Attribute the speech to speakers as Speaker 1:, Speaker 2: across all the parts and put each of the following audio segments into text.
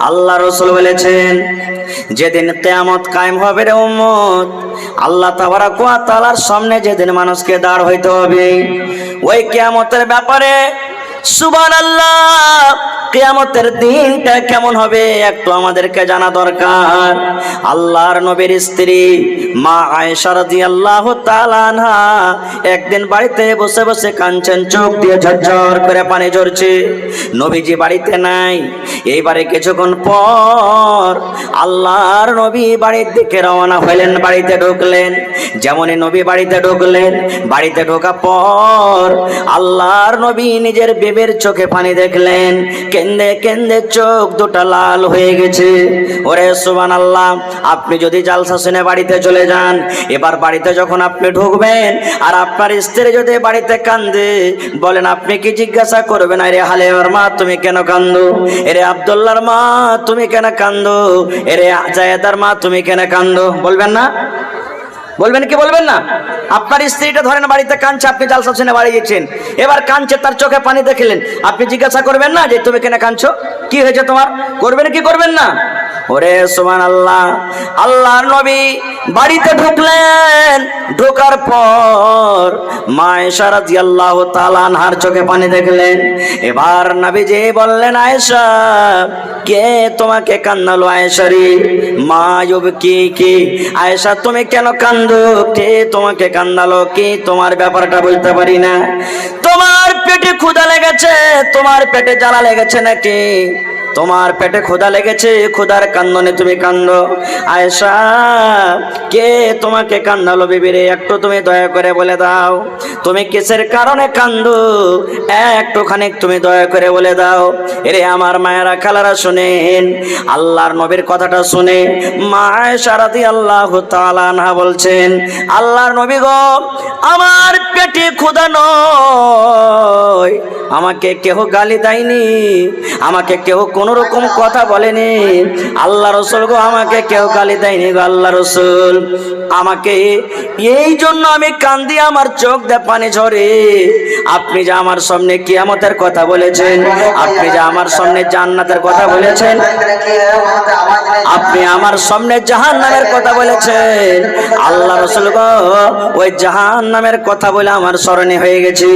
Speaker 1: আল্লাহ রাসূল বলেছেন, যেদিন কিয়ামত কায়েম হবে রে উম্মত, আল্লাহ তাবারক ওয়া তাআলার সামনে যেদিন মানুষকে দাঁড় হইতে হবে, ওই কিয়ামতের ব্যাপারে সুবহানাল্লাহ, কিয়ামতের দিনটা কেমন হবে একটু আমাদেরকে জানা দরকার। আল্লাহর নবীর স্ত্রী মা আয়েশা রাদিয়াল্লাহু তাআলা আনহা একদিন বাড়িতে বসে বসে কাঁদছেন, চোখ দিয়ে ঝরঝর করে পানি ঝরছে। নবীজি বাড়িতে নাই। এইবারে কিছুক্ষণ পর আল্লাহর নবী বাড়ির দিকে রওনা হলেন, বাড়িতে ঢুকলেন। যেমনই নবী বাড়িতে ঢুকলেন, বাড়িতে ঢোকা পর আল্লাহর নবী নিজের বেবের চোখে পানি দেখলেন। কেন্দে কেন্দে চোখ দুটা লাল হয়ে গেছে। ওরে সুবহানাল্লাহ, আপনি যদি জালসা শুনে বাড়িতে চলে যান, এবার বাড়িতে যখন আপনি ঢুকবেন আর আপনার স্ত্রী যদি বাড়িতে কান্দে, বলেন আপনি কি জিজ্ঞাসা করবেন, আরে হালেমার মা তুমি কেন কান্দো, এরে আব্দুল্লাহর মা তুমি কেন কান্দো, এরে জায়েদার মা তুমি কেন কান্দো? বলবেন না? বলবেন কি বলবেন না? আপনার স্ত্রীটা ধরেন বাড়িতে কাঁদছে, আপনি জালসা শুনে বাড়ি গেছেন, এবার কাঁদছে, তার চোখে পানি দেখলেন, আপনি জিজ্ঞাসা করবেন না যে তুমি কেন কাঁদছো, কি হয়েছে তোমার? করবেন কি করবেন না? ওরে সুবহানাল্লাহ, আল্লাহর নবী বাড়িতে ঢুকলেন। ঢোকার পর মা আয়েশা রাদিয়াল্লাহু তাআলা আনহার চোখে পানি দেখলেন। এবার নবীজি বললেন, আয়েশা কে তোমাকে কান্দালো? আয়েশা রে মা ইউবকি কি, আয়েশা তুমি কেন কান্দো, কে তোমাকে কান্দালো, কি তোমার ব্যাপারটা বলতে পারি না? তোমার পেটে ক্ষুধা লেগেছে, তোমার পেটে জ্বালা লেগেছে নাকি? তোমার পেটে ক্ষুধা লেগেছে, ক্ষুধার কান্দনে তুমি কান্দো। আয়েশা কে তোমাকে কান্দালো বিবিরে, একটু তুমি দয়া করে বলে দাও, তুমি কিসের কারণে কান্দো, একটুখানি তুমি দয়া করে বলে দাও। এরে আমার মায়েরা খালারা শুনেন, আল্লাহর নবীর কথাটা শুনে মা আয়েশা রাদিয়াল্লাহু তাআলা আনহা বলছেন, আল্লাহর নবী গো, আমার পেটে ক্ষুধা নয়, আমাকে কেউ গালি দেয়নি, আমাকে কেউ কোন রকম কথা বলেনি। আল্লাহ রাসূল গো, আমাকে কেউ গালি দেয়নি গো আল্লাহ রাসূল, আমাকে এই জন্য আমি কান্দি, আমার চোখ দিয়ে পানি ঝরে। আপনি যে আমার সামনে কিয়ামতের কথা বলেছেন, আপনি যে আমার সামনে জান্নাতের কথা বলেছেন, আপনি আমার সামনে জাহান্নামের কথা বলেছেন। আল্লাহ রাসূল গো, ওই জাহান্নামের কথা বলে আমার স্মরণে হয়ে গেছে।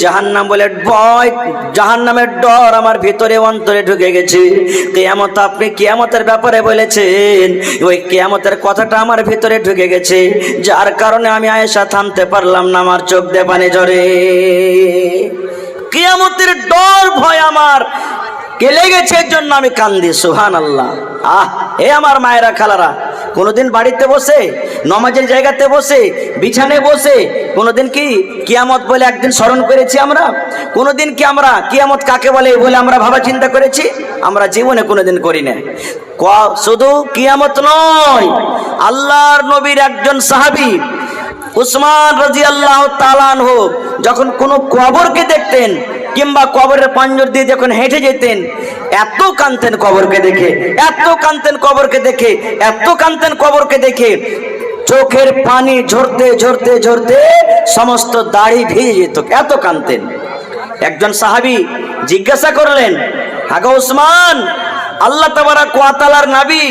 Speaker 1: জাহান্নাম বলে ভয়, জাহান্নামের ডর আমার ভিতরে অন্তরে ঢুকে গেছে। কিয়ামত, আপনি কিয়ামতের ব্যাপারে বলেছেন, ওই কিয়ামতের কথাটা আমার ভিতরে ঢুকে গেছে, যার কারণে আমি আয়েশা থামতে পারলাম না, আমার চোখ দিয়ে পানি ঝরে। কিয়ামতের ডর ভয় আমার কে লেগেছে, এর জন্য আমি কান্দি। সুবহানাল্লাহ। এ আমার মায়েরা খালারা, কোনোদিন বাড়িতে বসে, নমাজের জায়গাতে বসে, বিছানায় বসে কোনোদিন কি কিয়ামত বলে একদিন স্মরণ করেছি আমরা? কোনোদিন কি আমরা কিয়ামত কাকে বলে বলে আমরা ভাবা চিন্তা করেছি? আমরা জীবনে কোনোদিন করি না। শুধু কিয়ামত নয়, আল্লাহর নবীর একজন সাহাবী উসমান রাদিয়াল্লাহু তাআলা আনহু যখন কোনো কবরকে দেখতেন কিংবা কবরের পাঞ্জর দিয়ে যখন হেঁটে যেতেন, এত কাঁদতেন কবরকে দেখে, এত কাঁদতেন কবরকে দেখে, এত কাঁদতেন কবরকে দেখে, চোখের পানি ঝরতে ঝরতে ঝরতে সমস্ত দাড়ি ভিজে যেত, এত কাঁদতেন। একজন সাহাবী জিজ্ঞাসা করলেন, আগো উসমান, আল্লাহ তাবারক ওয়া তাআলার নবী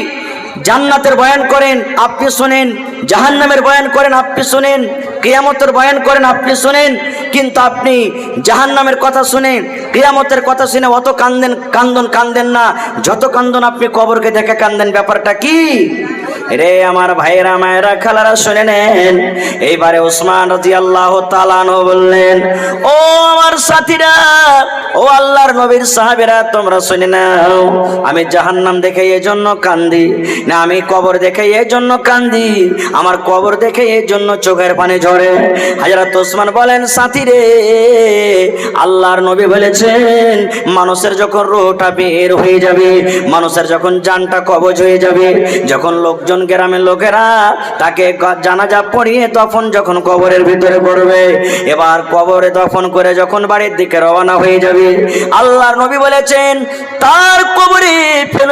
Speaker 1: জান্নাতের বয়ান করেন, আপনি শুনেন, জাহান্নামের বয়ান করেন, আপনি শুনেন, কিয়ামতের বয়ান করেন, আপনি শুনেন, কিন্তু আপনি জাহান্নামের কথা শুনে, কিয়ামতের কথা শুনে অত কান্দেন না যত কান্দন আপনি কবরকে দেখে কান্দেন, ব্যাপারটা কি? রে আমার ভাইরা মায়েরা খালারা শুনে নেন। এইবারে উসমান রাদিয়াল্লাহু তাআলা আনহু বললেন, ও আমার সাথীরা, ও আল্লাহর নবীর সাহাবীরা, তোমরা শুনে নাও, আমি জাহান্নাম দেখে এই জন্য কান্দি না, আমি কবর দেখে এই জন্য কান্দি, আমার কবর দেখে এই জন্য চোখের পানি ঝরে। হযরত ওসমান বলেন, সাথী রে, আল্লাহর নবী বলেছেন, মানুষের যখন রূহটা বের হয়ে যাবে, মানুষের যখন জানটা কবজ হয়ে যাবে, যখন লোকজন গ্রামের লোকেরা তাকে জানাজা পড়িয়ে তখন যখন কবরের ভিতরে পড়বে, এবার কবরে দফন করে যখন বাড়ির দিকে রওনা হয়ে যাবে, আল্লাহর নবী বলেছেন, তার কবরে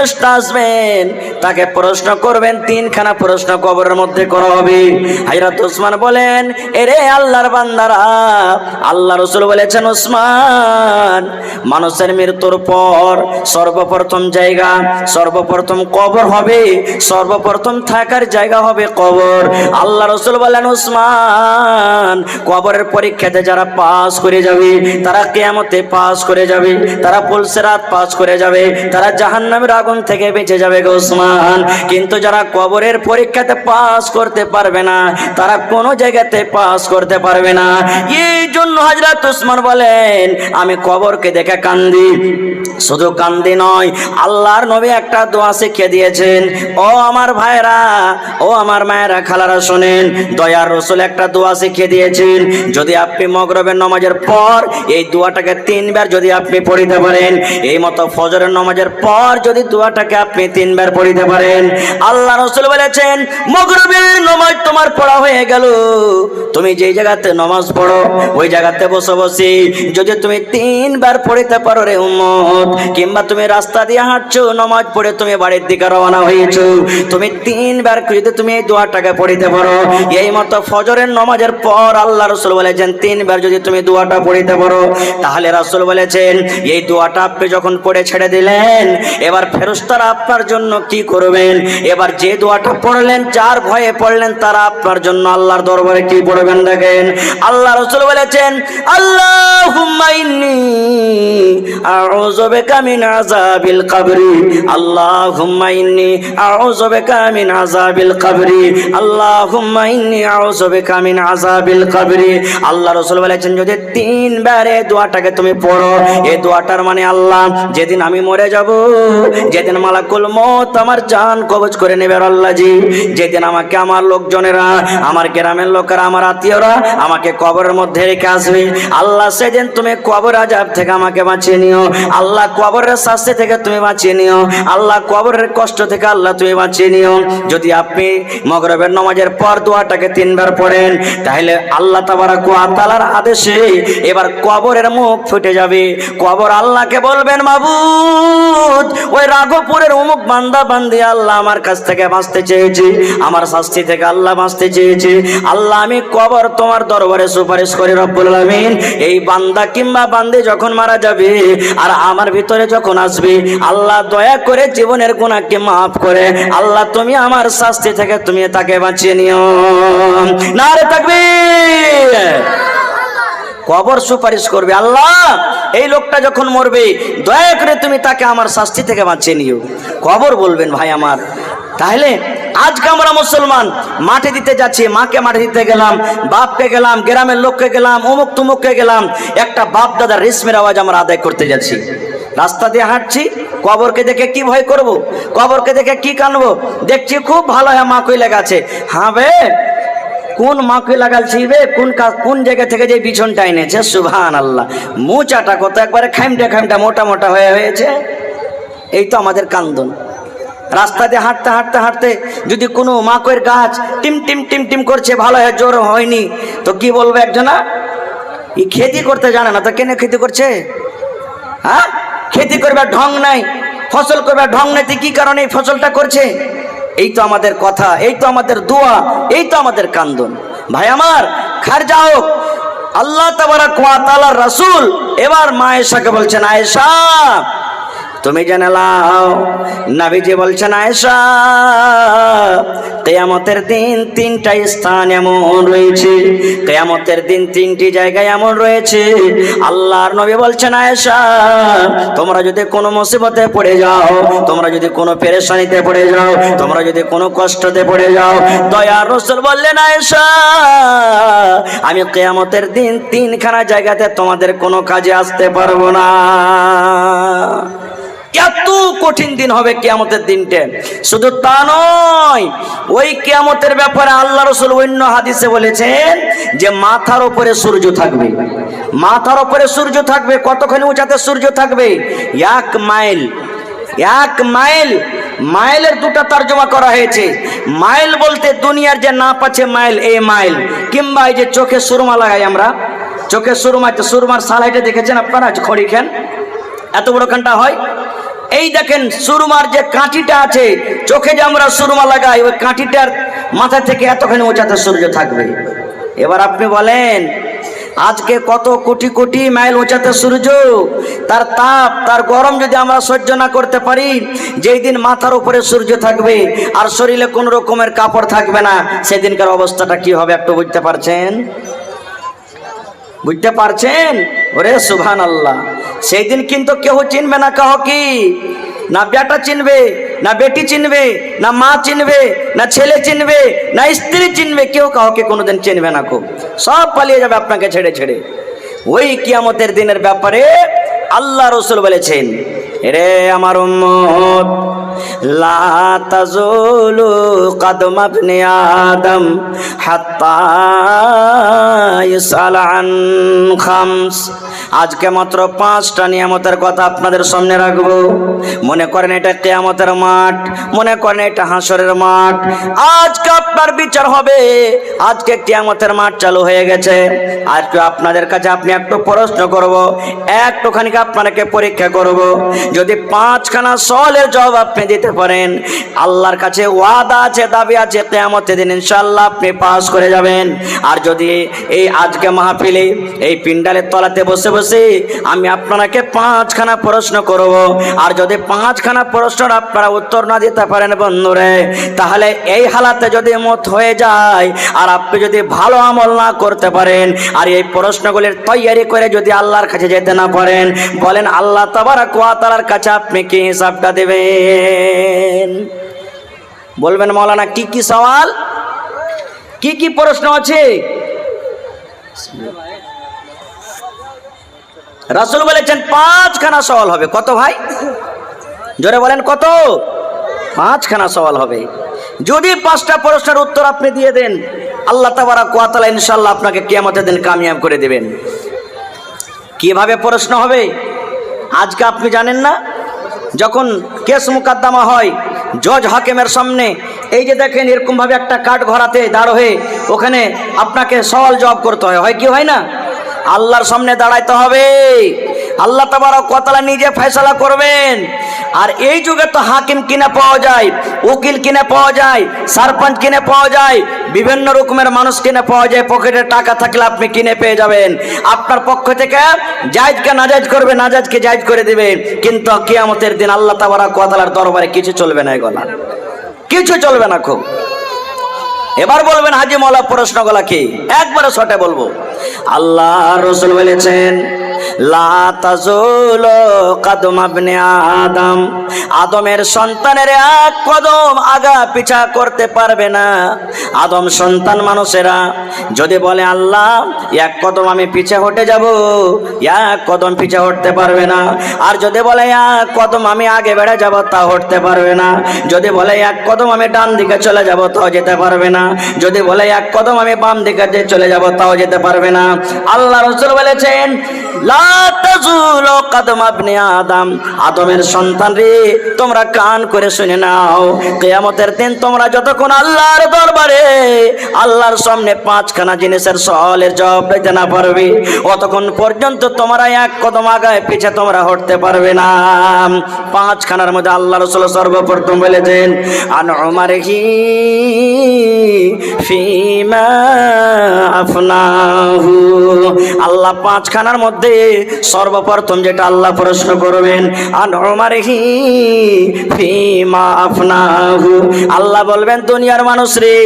Speaker 1: ফেরেশতা আসবেন, তাকে প্রশ্ন করবেন, তিনখানা প্রশ্ন কবরের মধ্যে করা হবে। হযরত ওসমান বলেন, এরে আল্লাহর বান্দারা, আল্লাহ রাসূল বলেছেন, ওসমান, মানুষের মৃত্যুর পর সর্বপ্রথম জায়গা, সর্বপ্রথম কবর হবে, সর্বপ্রথম থাকার জায়গা হবে কবর। আল্লাহ রাসূল বলেন, ওসমান, কবরের পরীক্ষাতে যারা পাস করে যাবে, তারা কিয়ামতে পাস করে যাবে, তারা পুলসিরাত পাস করে যাবে, তারা জাহান্নামের আগুন থেকে বেঁচে যাবে গো ওসমান। কিন্তু যারা কবরের পরীক্ষাতে পাস করতে পারবে না, তারা কোনো জায়গাতে পাস করতে পারবে না। এই জন্য হযরত ওসমান বলেন, আমি কবরকে দেখে কান্দি। শুধু কান্দি নয়, আল্লাহর নবী একটা দোয়া শিখিয়ে দিয়েছেন। ও আমার ভাইরা, ও আমার মায়েরা, খালারা, শোনেন, দয়ার রাসূল একটা দোয়া শিখিয়ে দিয়েছেন। যদি আপনি মাগরিবের নামাজের পর এই দোয়াটাকে 3 বার যদি আপনি পড়িতে পারেন, এই মতো ফজরের নামাজের পর যদি দোয়াটাকে আপনি 3 বার পড়িতে পারেন, আল্লাহ রাসূল বলেছেন, মাগরিবের নামাজ তোমার পড়া হয়ে গেল। তুমি যেই জায়গাতে নামাজ পড়ো, ওই জায়গাতে বসে বসে যদি তুমি 3 বার পড়িতে পারো রে উম্মত, কিংবা তুমি রাস্তা দিয়ে হাঁটছো, নামাজ পড়ে তুমি বাড়ির দিকে রওনা হয়েছো, তুমি 3 বার যদি তুমি এই দোয়াটাকে পড়িতে পারো, এই মতো ফজরের নামাজের পর আল্লাহ রাসূল বলেছেন 3 বার যদি তুমি দোয়াটা পড়িতে পারো, তাহলে রাসূল বলেছেন এই দোয়াটা আপনি যখন পড়ে ছেড়ে দিলেন, এবার ফেরেশতারা আপনার জন্য কি করবেন? এবার যে দোয়াটা পড়লেন, যার ভয়ে পড়লেন, তারা আপনার জন্য আল্লাহর দরবারে কি পড়বেন দেখেন। আল্লাহ রাসূল বলেছেন, আল্লাহুম্মা ইন্নী আউযু বিকা মিন আযাবিল কবরি, আল্লাহুম্মা ইন্নী আউযু বিকা মিন আযাবিল কবরি, আল্লাহুম্মা ইন্নী আউযু বিকা মিন আযাবিল কবরি। আল্লাহ রাসূল বলেছেন, যদি 3 বার এই দোয়াটাকে তুমি পড়ো, এই দোয়াটার মানে আল্লাহ, যেদিন আমি মরে যাব, যেদিন মালাকুল মউত আমার জান কবজ করে নেবে আল্লাহজি, যেদিন আমাকে আমার লোকজনেরা, আমার গ্রামের লোকেরা, আমার আত্মীয়রা আমাকে কবরের মধ্যে রেখে আসবে, আল্লাহ সেদিন তুমি কবর আযাব থেকে আমাকে বাঁচিয়ে নিও, আল্লাহ কবরের শাস্তি থেকে তুমি বাঁচিয়ে নিও, আল্লাহ কবরের কষ্ট থেকে আল্লাহ তুমি বাঁচিয়ে নিও। যদি আপনি মাগরিবের নামাজের পর দোয়াটাকে 3 বার পড়েন, তাহলে আল্লাহ তাবারক ওয়া তাআলার আদেশে এবার কবরের মুখ ফুটে যাবে। কবর আল্লাহকে বলবেন, মাবুদ, ওই রাঘবপুরের অমুক বান্দা বান্দি আল্লাহ আমার কাছ থেকে বাঁচতে চেয়েছে, আমার শাস্তি থেকে আল্লাহ বাঁচতে চেয়েছে, আল্লাহ আমি কবর তোমার দরবারে সুপারিশ করি রব্বুল আলামিন, এই বান্দা কিংবা বান্দি যখন মারা যাবে আর আমার ভিতরে যখন আসবে, আল্লাহ দয়া করে জীবনের গুনাহকে মাফ করে আল্লাহ তুমি আমার শাস্তি থেকে তুমি তাকে বাঁচিয়ে নিও। নারে তাকবীর। কবর সুপারিশ করবে, আল্লাহ এই লোকটা যখন মরবে, দয়া করে তুমি তাকে আমার শাস্তি থেকে বাঁচিয়ে নিও। কবর বলবেন ভাই আমার। তাহলে আজকে আমরা মুসলমান মাটি দিতে যাচ্ছি, মাকে মাটি দিতে গেলাম, বাপকে গেলাম, গ্রামের লোককে গেলাম, অমুক তুমুককে গেলাম, একটা বাপ দাদার রেশমের আওয়াজ আমরা আদায় করতে যাচ্ছি। রাস্তা দিয়ে হাঁটছি, কবরকে দেখে কি ভয় করব? কবরকে দেখে কি কানবো? দেখছি খুব ভালো, হ্যাঁ মা কই লাগাছে, হ্যাঁ বে কোন মাকে লাগালছি বে, কোন জায়গা থেকে যে বিছনটা এনেছে, সুবহানাল্লাহ, মোচাটা কত একবারে খাইমটা খাইমটা মোটা মোটা হয়েছে। এই তো আমাদের কান্দন। রাস্তা দিয়ে হাঁটতে হাঁটতে হাঁটতে যদি কোনো মাকের গাছ টিম টিম টিম টিম করছে, ভালো হয়, জোর হয়নি, তো কি বলবো একজনা, এই খেতি করতে জানে না, তো কেন খেতি করছে? হ্যাঁ, খেতি করবার ঢং নাই, ফসল করবার ঢং নাই, কি কারণে এই ফসলটা করছে? এই তো আমাদের কথা, এই তো আমাদের দোয়া, এই তো আমাদের কান্দন। ভাই আমার, খারজা হোক, আল্লাহ তাবারক ওয়া তাআলার রাসূল এবার মা আয়েশাকে বলছেন, আয়েশা তুমি জেনে নাও, নবীজি বলছেন, আয়েশা কিয়ামতের দিন 3টা স্থান এমন রয়েছে, কিয়ামতের দিন 3টি জায়গায় এমন রয়েছে, আল্লাহর নবী বলছেন, আয়েশা তোমরা যদি কোনো মুসিবতে পড়ে যাও, তোমরা যদি কোনো পেরেশানিতে পড়ে যাও, তোমরা যদি কোনো কষ্টতে পড়ে যাও, দয়ার রাসূল বললেন, আয়েশা আমি কিয়ামতের দিন 3খানা জায়গাতে তোমাদের কোনো কাজে আসতে পারবো না। এত কঠিন দিন হবে কিয়ামতের দিনটা। শুধু তা নয়, ওই কিয়ামতের ব্যাপারে আল্লাহ রাসূল অন্য হাদিসে বলেছেন যে মাথার উপরে সূর্য থাকবে, মাথার উপরে সূর্য থাকবে। কতখানি উঁচাতে সূর্য থাকবে? 1 মাইল। 1 মাইল, মাইলের 2টা তর্জমা করা হয়েছে। মাইল বলতে দুনিয়ার যে নাপ আছে মাইল, এই মাইল, কিংবা এই যে চোখে সুরমা লাগাই আমরা, চোখে সুরমা, সুরমার সালাইটা দেখেছেন আপনারা? খড়ি খান, এত বড় খানটা হয়, এই দেখেন সুরমার যে কাঁটিটা আছে, চোখে যে আমরা সুরমা লাগাই, ওই কাঁটিটার মাথা থেকে এতখানি উঁচাতে সূর্য থাকবে। এবার আপনি বলেন, আজকে কত কোটি কোটি মাইল উঁচাতে সূর্য, তার তাপ তার গরম যদি আমরা সহ্য না করতে পারি, যেই দিন মাথার উপরে সূর্য থাকবে আর শরীরে কোন রকমের কাপড় থাকবে না, সেদিনকার অবস্থাটা কি হবে একটু বুঝতে পারছেন? বুঝতে পারছেন? ওরে সুবহানাল্লাহ। সেই দিন কিন্তু কেউ চিনবে না কাউকে, না বেটা চিনবে, না বেটি চিনবে, না মা চিনবে, না ছেলে চিনবে, না স্ত্রী চিনবে, কেউ কাউকে কোনোদিন চিনবে না। খুব সব পালিয়ে যাবে আপনাকে ছেড়ে ছেড়ে। ওই কিয়ামতের দিনের ব্যাপারে আল্লাহ রাসূল বলেছেন, রে আমার উম্মত, লা তাজুলু কদম ইবনে আদম হাত্তা ইউসাল আন খামস। আজকে মাত্র 5টা নিয়ামতের কথা আপনাদের সামনে রাখবো। মনে করেন এটা কিয়ামতের মাঠ, মনে করেন এটা হাসরের মাঠ। আজকে আপনার বিচার হবে, আজকে কিয়ামতের মাঠ চালু হয়ে গেছে। আজকে আপনাদের কাছে আপনি একটু প্রশ্ন করব, একটুখানি আপনাকে পরীক্ষা করব। যদি 5খানা সওয়ালের জবাব আপনি দিতে পারেন, আল্লাহর কাছে ওয়াদা আছে, দাবি আছে, কিয়ামতের দিন ইনশাআল্লাহ আপনি পাস করে যাবেন। আর যদি এই আজকে মাহফিলে এই পিন্ডালের তলাতে বসে বসে আমি আপনাকে 5খানা প্রশ্ন করব, আর যদি 5খানা প্রশ্নের আপনারা উত্তর না দিতে পারেন বন্ধুরে, তাহলে এই হালাতে যদি মত হয়ে যায় আর আপনি যদি ভালো আমল না করতে পারেন আর এই প্রশ্নগুলির তৈয়ারি করে যদি আল্লাহর কাছে যেতে না পারেন, বলেন আল্লাহ তাবারক ওয়া তাআলার কাছে আপনি কি হিসাবটা দেবেন? বলবেন মাওলানা কি কি সওয়াল, কি কি প্রশ্ন আছে? রাসূল বলেছেন 5খানা সওয়াল হবে। কত ভাই? জোরে বলেন কত? 5খানা সওয়াল হবে। যদি 5টা প্রশ্নের উত্তর আপনি দিয়ে দেন, আল্লাহ তাবারক ওয়া তাআলা ইনশাআল্লাহ আপনাকে কিয়ামতের দিন কামিয়াব করে দিবেন। কিভাবে প্রশ্ন হবে? আজকে আপনি জানেন না, যখন কেস মুকদ্দমা হয় জজ হাকিমের সামনে, এই যে দেখেন এরকম ভাবে একটা কাঠ ঘোরাতে দাঁড় হয়ে ওখানে আপনাকে সওয়াল জবাব করতে হয় কি হয় না? আল্লাহর সামনে দাঁড়াইতে হবে, আল্লাহ তাবারক ওয়া তাআলা নিজে ফয়সালা করবেন। আর এই যুগে তো হাকিম কিনে পাওয়া যায়, উকিল কিনে পাওয়া যায়, সারপঞ্চ কিনে পাওয়া যায়, বিভিন্ন রকমের মানুষ কিনে পাওয়া যায়। পকেটে টাকা থাকলে আপনি কিনে পেয়ে যাবেন। আপনার পক্ষ থেকে জায়েজকে নাজায়েজ করবে, নাজায়েজকে জায়েজ করে দিবে। কিন্তু কিয়ামতের দিন আল্লাহ তাবারক ওয়া তাআলার দরবারে কিছু চলবে না, এগুলা কিছু চলবে না। খুব এবার বলবেন হাজি মওলা প্রশ্নগুলা কি? একবারে শর্টে বলবো। আল্লাহ রাসূল বলেছেন, লা তাজুলু কদম ইবনে আদম, আদমের সন্তানের এক কদম আগা পিছা করতে পারবে না। আদম সন্তান মানুষেরা যদি বলে আল্লাহ এক কদম আমি পিছে হটে যাব, এক কদম পিছে হটতে পারবে না। আর যদি বলে এক কদম আমি আগে বেড়ে যাব, তা হটতে পারবে না। যদি বলে এক কদম আমি ডান দিকে চলে যাব, তাও যেতে পারবে না। যদি বলে এক কদম আমি বাম দিকে চলে যাব, তাও যেতে পারবে না। আল্লাহ রাসূল বলেছেন, লা তাজুলু কদম ইবনে আদম, আদমের সন্তান রে তোমরা কান করে শুনে নাও, কিয়ামতের দিন তোমরা যতক্ষণ আল্লাহর দরবারে আল্লাহর সামনে 5খানা জিনিসের সওয়ালের জবাব দিতে না পারবে, অতক্ষণ পর্যন্ত তোমরা এক কদম আগায় পিছে তোমরা হটতে পারবে না। 5খানার মধ্যে আল্লাহ রাসূল সর্বপ্রথম বলেছেন, আন উমারহি ফিমা আফনাহু। আল্লাহ 5খানার মধ্যে সর্বপ্রথম যেটা আল্লাহ প্রশ্ন করবেন, আন উমারহি ফিমা আফনাহু। আল্লাহ বলবেন দুনিয়ার মানুষ রে,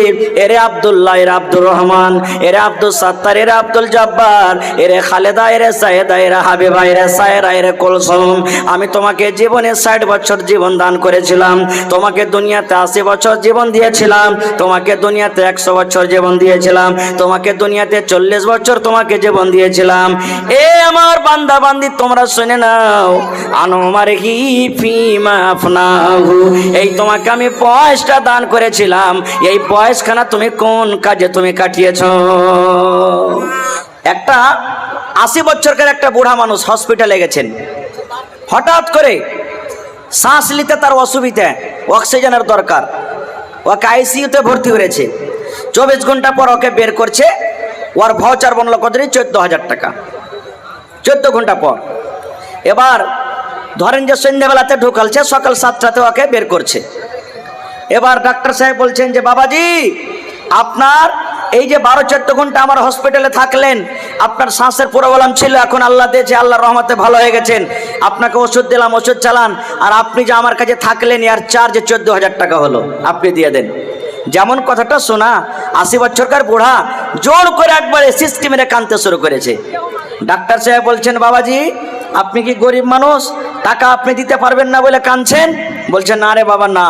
Speaker 1: এরে আব্দুল্লাহ, এরে আব্দুর রহমান, এরে আব্দুল সাত্তার, এরে আব্দুল জব্বার, এরে খালেদা, এরে সায়েদা, এরে হাবিবা, এরে সায়রা, এরে কুলসুম, আমি তোমাকে জীবনে 60 বছর জীবন দান করেছিলাম, তোমাকে দুনিয়াতে 80 বছর জীবন দিয়েছিলাম, তোমাকে দুনিয়াতে 100 বছর জীবন দিয়েছিলাম, তোমাকে দুনিয়াতে 40 বছর তোমাকে জীবন দিয়েছিলাম। এ আমার বান্দা বান্দি তোমরা শুনে নাও, আনমারহি ফিমা আফনাহু, এই তোমাকে আমি বয়সটা দান করেছিলাম, এই বয়সখানা তুমি কোন কাজে তুমি কাটিয়েছ? একটা 80 বছরকার একটা বুড়া মানুষ হসপিটালে গেছেন, হঠাৎ করে শ্বাস নিতে তার অসুবিধা, অক্সিজেনের দরকার, ওকে আইসিইউতে ভর্তি করেছে। 24 ঘন্টা পর ওকে বের করছে, ওর ভাউচার বনলো কত? 14,000 টাকা। 14 ঘন্টা পর এবার ধরেন যে সন্ধ্যাবেলাতে ঢুকালছে, সকাল 7টাতে ওকে বের করছে। এবার ডাক্তার সাহেব বলছেন যে বাবাজি, আপনার এই যে 12-14 ঘন্টা আমার হসপিটালে থাকলেন, আপনার শ্বাসের প্রবলেম ছিল, এখন আল্লাহ দিয়েছে, আল্লাহর রহমতে ভালো হয়ে গেছেন, আপনাকে ওষুধ দিলাম, ওষুধ চালান, আর আপনি যে আমার কাছে থাকলেন এর চার্জ 14,000 টাকা হলো, আপনি দিয়ে দেন। যেমন কথাটা শোনা, 80 বছরকার বুড়া জোর করে একবারে সিস্টেমে কাঁদতে শুরু করেছে। ডাক্তার সাহেব বলছেন বাবাজি, আপনি কি গরিব মানুষ, টাকা আপনি দিতে পারবেন না বলে কাঁদছেন? বলছেন না রে বাবা না,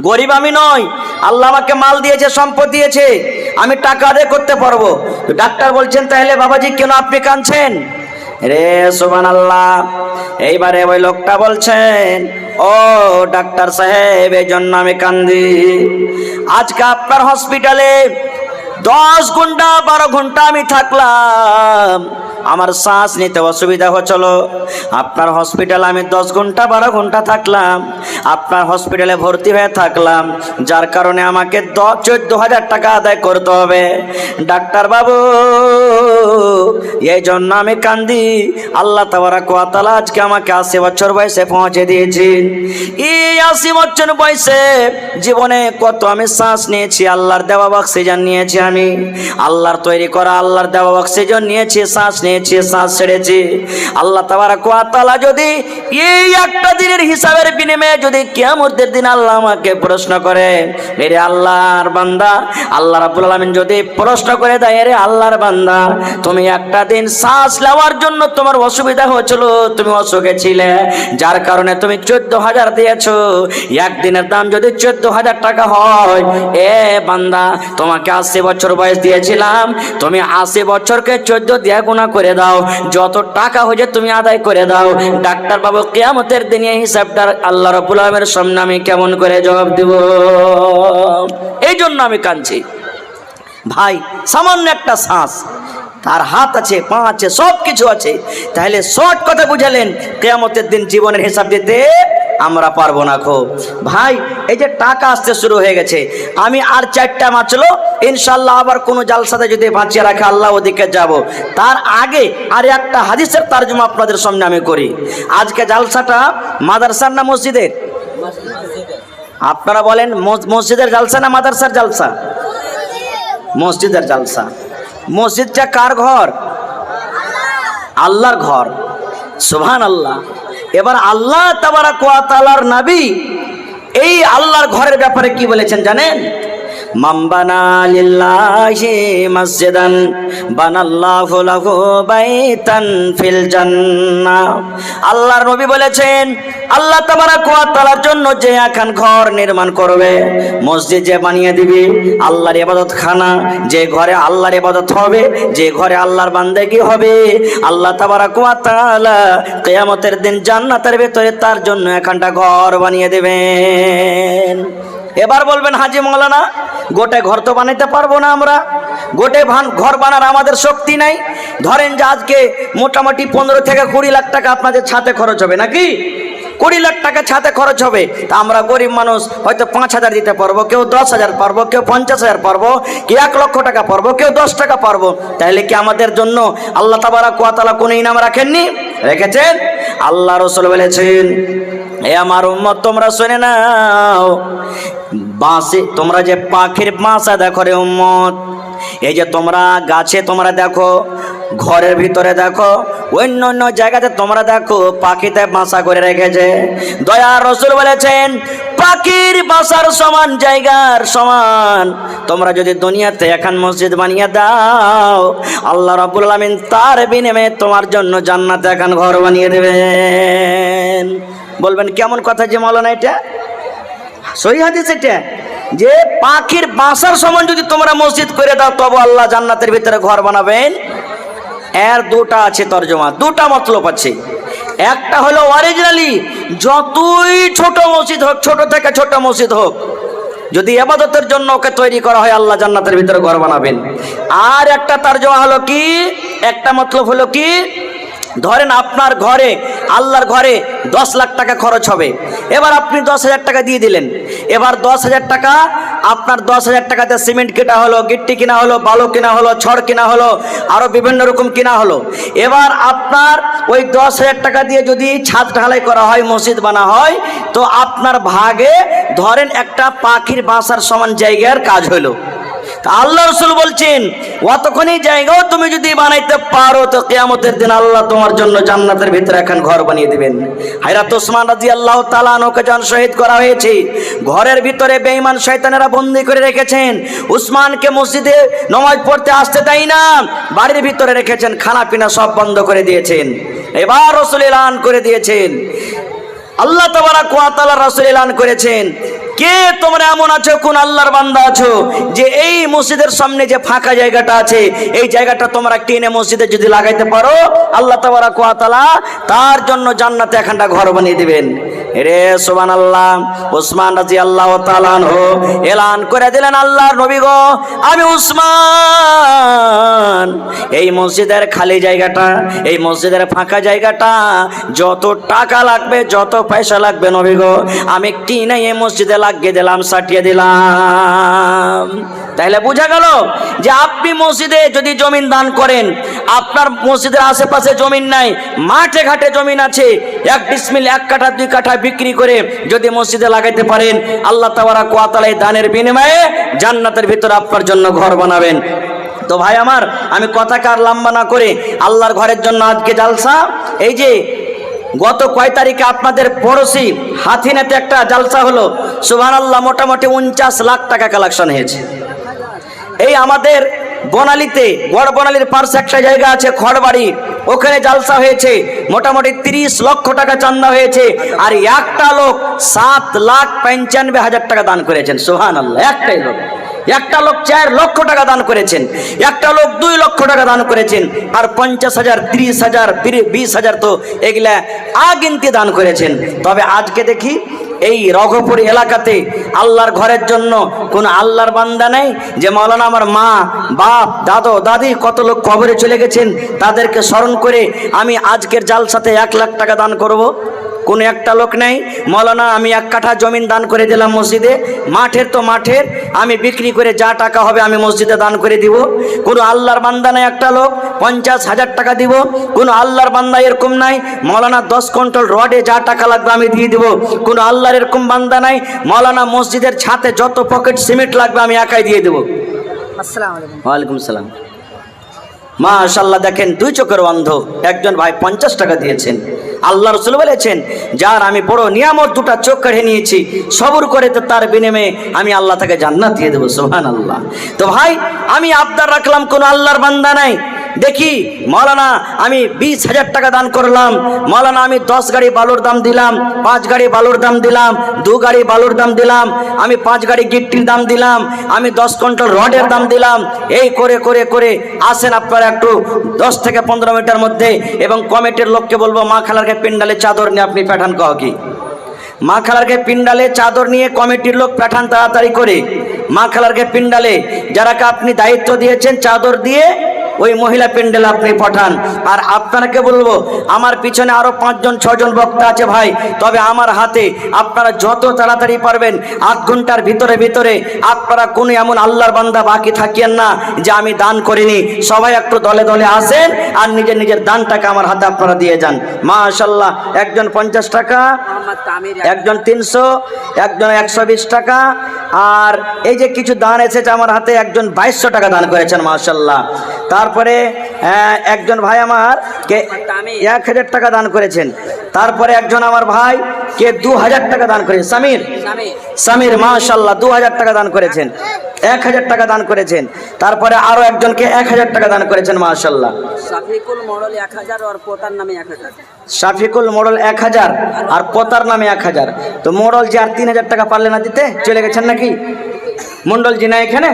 Speaker 1: গরিব আমি নই, আল্লাহ আমাকে মাল দিয়েছে, সম্পদ দিয়েছে, আমি টাকা আদায় করতে পারবো। তো ডাক্তার বলছেন তাহলে বাবাজি কেন আপনি কাঁদছেন? রে সুবহানাল্লাহ। এইবারে ওই লোকটা বলছেন, ও ডাক্তার সাহেব, এই জন্য আমি কান্দি, আজকে আপনার হসপিটালে 10 ঘন্টা 12 ঘন্টা আমি থাকলাম, আমার শ্বাস নিতে অসুবিধা হচ্ছিল, আপনার হসপিটালে আমি 10 ঘন্টা 12 ঘন্টা থাকলাম, আপনার হসপিটালে ভর্তি হয়ে থাকলাম, যার কারণে আমাকে 14,000 টাকা আদায় করতে হবে। ডাক্তার বাবু, এই জন্য আমি কান্দি, আল্লাহ তাবারাক ওয়া তাআলা আজকে আমাকে 80 বছর বয়সে পৌঁছে দিয়েছেন। এই 80 বছর বয়সে জীবনে কত আমি শ্বাস নিয়েছি, আল্লাহর দেওয়া অক্সিজেন নিয়েছি, আমি আল্লাহর তৈরি করা আল্লাহর দেওয়া অক্সিজেন নিয়েছি, শ্বাস নিয়েছি, শ্বাস ছেড়েছি। আল্লাহ তাবারাক ওয়া তাআলা যদি এই একটা দিনের হিসাবের বিনিময়ে যদি কিয়ামতের দিন আল্লাহ আমাকে প্রশ্ন করে, এরে আল্লাহর বান্দা, আল্লাহ রাব্বুল আলামিন যদি প্রশ্ন করে দেয়, এরে আল্লাহর বান্দা, তুমি একটা দিন শ্বাস নেওয়ার জন্য তোমার অসুবিধা হয়েছিল, তুমি অসুখে ছিলে, যার কারণে তুমি 14,000 দিয়েছো, একদিনের দাম যদি 14,000 টাকা হয়, এ বান্দা তোমাকে 80 বছর বয়স দিয়েছিলাম, তুমি 80 বছরকে 14 দিয়ে গুণা করে দাও, যত টাকা হয়েছে তুমি আদায় করে দাও। ডাক্তার বাবু, কিয়ামতের দিনে হিসাবটা আল্লাহ রাব্বুল আলামিনের সামনে আমি কেমন করে জবাব দেব? এই জন্য আমি কাঁদছি ভাই। সামান্য একটা শ্বাস, তার হাত আছে, পা আছে, সব কিছু আছে, তাহলে শর্ট কথা বুঝালেন, কিয়ামতের দিন জীবনের হিসাব দিতে আমরা পারবো না। খুব ভাই, এই যে টাকা আসতে শুরু হয়ে গেছে, আমি আর 4টা বাঁচলো, ইনশাল্লাহ আবার কোনো জালসাতে যদি বাঁচিয়ে রাখে আল্লাহ ওদিকে যাব। তার আগে আর একটা হাদিসের তরজমা আপনাদের সামনে আমি করি। আজকে জালসাটা মাদ্রাসার না মসজিদের? আপনারা বলেন মসজিদের জালসা না মাদ্রাসার জালসা? মসজিদের জালসা। মসজিদটা কার ঘর? আল্লাহর ঘর। সুবহানাল্লাহ। এবার আল্লাহ তাবারাক ওয়া তাআলার নবী এই আল্লাহর ঘরের ব্যাপারে কি বলেছেন জানেন? মান বানা লিল্লাহি মসজিদান বানাল্লাহু লাহু বাইতান ফিল জান্নাহ। আল্লাহর নবী বলেছেন, আল্লাহ তাবারাক ওয়া তাআলার জন্য যে এখন ঘর নির্মাণ করবে, মসজিদ যে বানিয়ে দিবে, আল্লাহর ইবাদতখানা, যে ঘরে আল্লাহর ইবাদত হবে, যে ঘরে আল্লাহর বান্দেগি হবে, আল্লাহ তাবারাক ওয়া তাআলা কিয়ামতের দিন জান্নাতের ভিতরে তার জন্য এখানটা ঘর বানিয়ে দেবেন। এবার বলবেন হাজি মাওলানা, গোটে ঘর তো বানাইতে পারবো না আমরা, গোটে ঘর বানার আমাদের শক্তি নাই। ধরেন যে আজকে মোটামুটি 15 থেকে 20 লাখ টাকা আপনাদের ছাতে খরচ হবে, নাকি 20 লাখ টাকা ছাতে খরচ হবে। তা আমরা গরিব মানুষ হয়তো 5,000 দিতে পারবো, কেউ 10,000 পারবো, কেউ 50,000 পারবো, কেউ 1 লক্ষ টাকা পারবো, কেউ 10 টাকা পারবো। তাহলে কি আমাদের জন্য আল্লাহ তাবারাক ওয়া তাআলা কোনো ইনাম রাখেননি? রেখেছেন। আল্লাহ রাসূল বলেছেন, এ আমার উম্মত তোমরা শুনে নাও, বাঁশে তোমরা যে পাখির বাসা দেখো রে উম্মত, এই যে তোমরা গাছে তোমরা দেখো, ঘরের ভিতরে দেখো, অন্য অন্য জায়গাতে তোমরা দেখো পাখিতে বাসা করে রেখেছে। দয়ার রাসূল বলেছেন, পাখির বাসার সমান জায়গার সমান তোমরা যদি দুনিয়াতে এখন মসজিদ বানিয়ে দাও, আল্লাহ রাব্বুল আলামিন তার বিনিময়ে তোমার জন্য জান্নাতে এখন ঘর বানিয়ে দেবেন। বলবেন কেমন কথা যে মাওলানা, এটা সহিহ হাদিস, এটা যে পাখির বাসার সমান যদি তোমরা মসজিদ করে দাও তবে আল্লাহ জান্নাতের ভিতরে ঘর বানাবেন। এর দুটা আছে তরজমা, দুটা মতলব আছে। একটা হলো অরিজিনালি যতই ছোট মসজিদ হোক, ছোট থেকে ছোট মসজিদ হোক, যদি ইবাদতের জন্য ওকে তৈরি করা হয় আল্লাহ জান্নাতের ভিতরে ঘর বানাবেন। আর একটা তরজমা হলো কি, একটা মতলব হলো কি, ধরেন আপনার ঘরে, আল্লাহর ঘরে 10 লাখ টাকা খরচ হবে, এবার আপনি 10,000 টাকা দিয়ে দিলেন। এবার 10,000 টাকা, আপনার 10,000 টাকাতে সিমেন্ট কেনা হলো, গিট্টি কিনা হলো, বালু কিনা হলো, ছড় কিনা হলো, আরো বিভিন্ন রকম কিনা হলো। এবার আপনার ওই 10,000 টাকা দিয়ে যদি ছাদ ঢালাই করা হয়, মসজিদ বানা হয়, তো আপনার ভাগে ধরেন একটা পাখির বাসার সমান জায়গার কাজ হলো। আল্লাহ রাসূল বলছেন অতখানি জায়গাও তুমি যদি বানাইতে পারো তো কিয়ামতের দিন আল্লাহ তোমার জন্য জান্নাতের ভিতরে এখন ঘর বানিয়ে দিবেন। হযরত ওসমান রাদিয়াল্লাহু তাআলা আনহুকে যখন শহীদ করা হয়েছে, ঘরের ভিতরে বেঈমান শয়তানেরা বন্দী করে রেখেছেন। উসমানকে মসজিদে নামাজ পড়তে আসতে দেয় না, বাড়ির ভিতরে রেখেছেন, খানা পিনা সব বন্ধ করে দিয়েছেন। এবার রাসূল এলান করে দিয়েছেন, আল্লাহ তাবারাক ওয়া তাআলা রাসূল এলান করেছেন, কে তোমরা এমন আছো, কোন আল্লাহর বান্দা আছো যে এই মসজিদের সামনে যে ফাঁকা জায়গাটা আছে, এই জায়গাটা তোমরা কিনে মসজিদে যদি লাগাইতে পারো, আল্লাহ তাবারাক ওয়া তাআলা তার জন্য জান্নাতে এখানটা ঘর বানিয়ে দিবেন। রে সুবহানাল্লাহ। উসমান রাদিয়াল্লাহু তাআলা আনহু এলান করে দিলেন, আল্লাহর নবী গো, আমি উসমান এই মসজিদের খালি জায়গাটা, এই মসজিদের ফাঁকা জায়গাটা যত টাকা লাগবে, যত পয়সা লাগবে নবী গো, আমি কিনে এই মসজিদে লাগিয়ে দিলাম, সাটিয়ে দিলাম। তাহলে বোঝা গেল যে আপনি মসজিদে যদি জমিন দান করেন, আপনার মসজিদের আশেপাশে জমিন নাই, মাঠে ঘাটে জমিন আছে, 1 ডিসমিল 1 কাঠা 2 কাঠা বিক্রি করে যদি মসজিদে লাগাইতে পারেন, আল্লাহ তাবারাক ওয়া তাআলা এই দানের বিনিময়ে জান্নাতের ভিতরে আপনার জন্য ঘর বানাবেন। তো ভাই আমার, আমি কথাকে আর লম্বা না করে আল্লাহর ঘরের জন্য আজকে জালসা, এই যে গত কয় তারিখে আপনাদের পড়োশি হাথিনাতে একটা জালসা হলো, সুবহানাল্লাহ, মোটামুটি 49 লাখ টাকা কালেকশন হয়েছে। এই আমাদের বনালীতে, বড় বনালীর পাশে একটা জায়গা আছে খড়বাড়ি, ওখানে জালসা হয়েছে, মোটামুটি 30 লক্ষ টাকা চান্দা হয়েছে, আর একটা লোক 7,95,000 টাকা দান করেছেন। সুবহানাল্লাহ, একটাই লোক, একটা লোক 4 লক্ষ টাকা দান করেছেন, একটা লোক 2 লক্ষ টাকা দান করেছেন, আর 50,000, 30,000, 20,000 তো এগুলা আগিনতে দান করেছেন। তবে আজকে দেখি এই রঘপুর এলাকাতে আল্লাহর ঘরের জন্য কোন আল্লাহর বান্দা নেই যে মাওলানা আমার মা, বাপ, দাদু, দাদি কত লোক কবরে চলে গেছেন, তাদেরকে স্মরণ করে আমি আজকের জালসাতে 1 লাখ টাকা দান করব। কোন একটা লোক নেই, মাওলানা আমি 1 কাঠা জমিন দান করে দিলাম মসজিদে, মাঠের তো মাঠের, আমি বিক্রি করে যা টাকা হবে আমি মসজিদে দান করে দিব। কোনো আল্লাহর বান্দা নাই একটা লোক 50,000 টাকা দিব। কোনো আল্লাহর বান্দা এরকম নাই, মাওলানা 10 কুইন্টাল রডে যা টাকা লাগবে আমি দিয়ে দিব। কোনো আল্লাহর এরকম বান্দা নাই, মাওলানা মসজিদের ছাদে যত পকেট সিমেন্ট লাগবে আমি একাই দিয়ে দেবো। আসসালামু আলাইকুম। ওয়ালাইকুম সালাম। মাশাআল্লাহ, দেখেন 2 চোখের অন্ধ একজন ভাই 50 টাকা দিয়েছেন। আল্লাহ রাসূল বলেছেন, যার আমি বড় নিয়ামত 2টা চোখ কেড়ে নিয়েছি, সবর করে তো তার বিনিময়ে আমি আল্লাহ তাকে জান্নাত দিয়ে দেবো। সুবহানাল্লাহ। তো ভাই, আমি আবদার রাখলাম, কোন আল্লাহর বান্দা নাই, দেখি মাওলানা আমি 20,000 টাকা দান করলাম, মাওলানা আমি 10 গাড়ি বালুর দাম দিলাম, 5 গাড়ি বালুর দাম দিলাম, 2 গাড়ি বালুর দাম দিলাম, আমি 5 গাড়ি গিট্টির দাম দিলাম, আমি 10 কুইন্টাল রডের দাম দিলাম। এই করে করে করে আসেন আপনারা একটু 10 থেকে 15 মিনিটের মধ্যে, এবং কমিটির লোককে বলবো মা খালারকে পিন্ডালে চাদর নিয়ে আপনি পাঠান। কহ কি মা খালারকে পিন্ডালে চাদর নিয়ে কমিটির লোক পাঠান তাড়াতাড়ি করে। মা খালারকে পিন্ডালে যারাকে আপনি দায়িত্ব দিয়েছেন চাদর দিয়ে ওই মহিলা প্যান্ডেল আপনি পাঠান। আর আপনাকে বলবো, আমার পিছনে আরো 5 জন 6 জন বক্তা আছে ভাই, তবে আমার হাতে আপনারা যত তাড়াতাড়ি পারবেন 8 ঘন্টার ভিতরে ভিতরে আপনারা কোনো এমন আল্লাহর বান্দা বাকি থাকিয়েন না যে আমি দান করিনি। সবাই একটু দলে দলে আসেন আর নিজের নিজের দানটাকে আমার হাতে আপনারা দিয়ে যান। মাশাআল্লাহ, একজন 50 টাকা, একজন 300, একজন 120 টাকা, আর এই যে কিছু দান এসেছে আমার হাতে, একজন 2200 টাকা দান করেছেন। মাশাআল্লাহ। তারপরে একজন ভাই আমার কে 1000 টাকা দান করেছেন। তারপরে একজন আমার ভাই কে 2000 টাকা দান করেছেন, সামির মাশাআল্লাহ 2000 টাকা দান করেছেন, 1000 টাকা দান করেছেন। তারপরে আরো একজনকে 1000 টাকা দান করেছেন। মাশাআল্লাহ। শাফিকুল মোড়ল 1000 আর পোতার নামে 1000। শাফিকুল মোড়ল 1000 আর পোতার নামে 1000। তো মোড়ল যে আর 3000 টাকা পারলে না দিতে চলে গেছেন নাকি? মন্ডল জি না এখানে?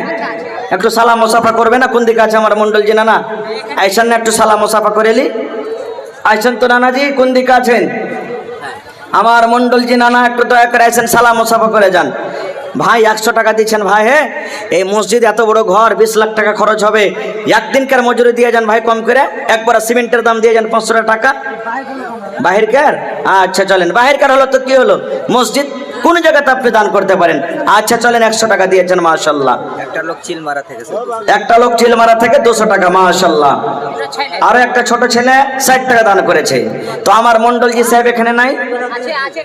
Speaker 1: একটু সালাম মুসাফা করবে না? কোন দিকে আছে আমার মন্ডল জি? না আইসেন না, একটু সালাম মুসাফা করে এলি। আইসেন তো নানাজি, কোন দিকে আছেন আমার মন্ডল জি? নানা একটু দয়া করে আইসেন, সালাম মুসাফা করে যান। ভাই 100 টাকা দিচ্ছেন ভাই। হ্যাঁ, এই মসজিদ এত বড় ঘর, 20 লাখ টাকা খরচ হবে, একদিনকার মজুরি দিয়ে যান ভাই, কম করে একবার সিমেন্টের দাম দিয়ে যান 500 টাকা। বাহিরকার? আচ্ছা চলেন, বাহিরকার হলো তো কি হলো, মসজিদ কোন জায়গাতে আপনি দান করতে পারেন। আচ্ছা চলেন, 100 টাকা দিয়েছেন, মাশাআল্লাহ।
Speaker 2: একটা লোক চিলমারা থেকে
Speaker 1: একটা লোক চিলমারা থেকে 200 টাকা, মাশাআল্লাহ। আরো একটা ছোট ছেলে 60 টাকা দান করেছে। তো আমার মন্ডলজি সাহেব এখানে নাই,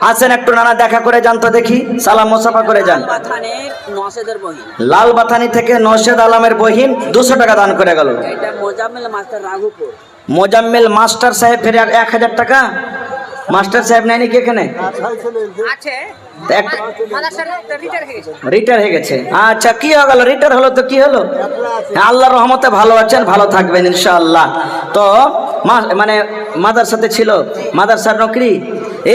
Speaker 1: আছেন? একটু নানা দেখা করে যান তো দেখি, সালাম মোসাফা করে যান। লাল বাথানি থেকে নওশেদ আলমের বহিন 200 টাকা দান করে গেল। মোজাম্মেল মাস্টার সাহেব ফের 1000 টাকা। মাস্টার সাহেব নাই নাকি এখানে? রিটায়ার হয়ে গেছে। আচ্ছা, কি হয়ে গেল? রিটায়ার হলো তো কি হলো? আল্লাহর রহমতে ভালো আছেন, ভালো থাকবেন ইনশাআল্লাহ। তো মানে মাদ্রাসাতে ছিল, মাদ্রাসার নকরি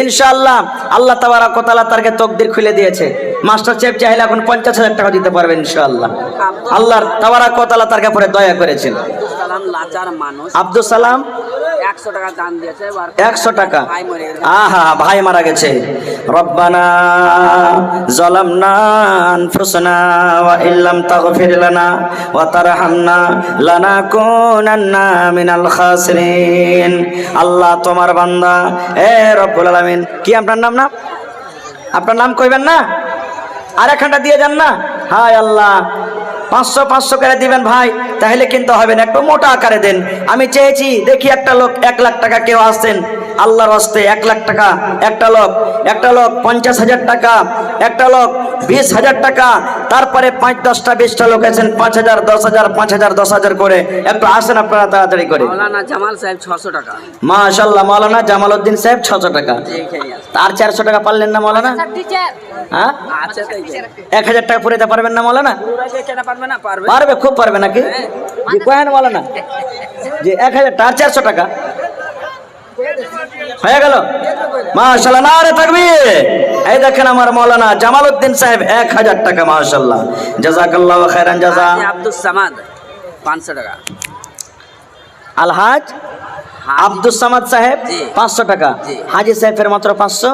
Speaker 1: ইনশাআল্লাহ আল্লাহ তাবারক ওয়া তাআলা তারকে তকদির খুলে দিয়েছে। মাস্টার সাহেব চাইলে এখন 50,000 টাকা দিতে পারবেন ইনশাআল্লাহ। আল্লাহ তাবারক ওয়া তাআলা তারকে পরে দয়া করেছেন। আব্দুল সালাম
Speaker 2: 100 টাকা দান দিয়েছে।
Speaker 1: 100 টাকা। আহা, ভাই মারা গেছে। রব্বানা যালামনা আনফুসানা ওয়া ইল্লাম তাগফির লানা ওয়া তারহামনা লানাকুনান্না মিনাল খাসিরিন। আল্লাহ তোমার বান্দা, এ রব্বুল আলামিন। কি আপনার নাম? না আপনার নাম কইবেন না? আর একখানটা দিয়ে যান না। হায় আল্লাহ, 500 করে দিবেন ভাই, তাহলে কিন্তু হবে না, একটু মোটা আকারে দেন। আমি চেয়েছি দেখি একটা লোক 1 লাখ টাকা কেউ আসছেন আল্লাহর হস্তে, 1 লাখ টাকা একটা লোক, 50,000 টাকা একটা লোক, 20,000 টাকা, তারপরে 5-10টা 20টা লোক আছেন 5,000, 10,000, 5,000, 10,000 করে। একটু আসেন আপনারা তাড়াতাড়ি করে।
Speaker 2: মাওলানা জামাল সাহেব 600 টাকা।
Speaker 1: মাশাআল্লাহ, মাওলানা জামাল উদ্দিন সাহেব 600 টাকা। তার 400 টাকা পারলেন না মাওলানা? হ্যাঁ, 1000 টাকা পরে দিতে পারবেন না মাওলানা? পারবে, খুব পারবে নাকি? জি কয়েন মাওলানা, জি 1000 টাকা, 400 টাকা হয়ে গেল। মাশাআল্লাহ, নারে তাকবীর। এই দেখেন আমার মাওলানা জামাল উদ্দিন সাহেব 1000 টাকা, মাশাআল্লাহ, জাযাকাল্লাহু খাইরান জাযা।
Speaker 2: আব্দুল সামাদ 500 টাকা।
Speaker 1: আলহাজ আব্দুল সামাদ সাহেব 500 টাকা। হাজি সাহেবের মাত্র 500।